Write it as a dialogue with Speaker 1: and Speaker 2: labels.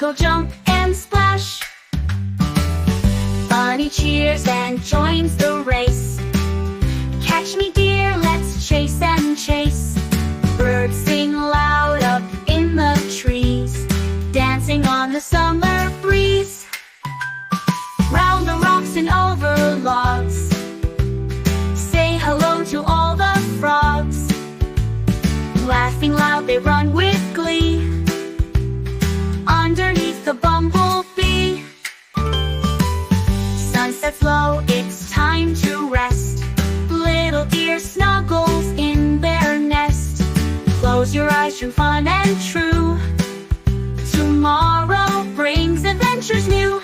Speaker 1: giggle, jump, and splash. Bunny cheers and joins the race. Catch me, dear, let's chase and chase. Birds sing loud up in the trees, dancing on the summer breeze. Round the rocks and over logs, say hello to all the frogs. Laughing loud they run with glee, underneath the bumblebee. Sunsets low, it's time to rest. Little deer snuggles in their nest. Close your eyes, true fun and true. Tomorrow brings adventures new.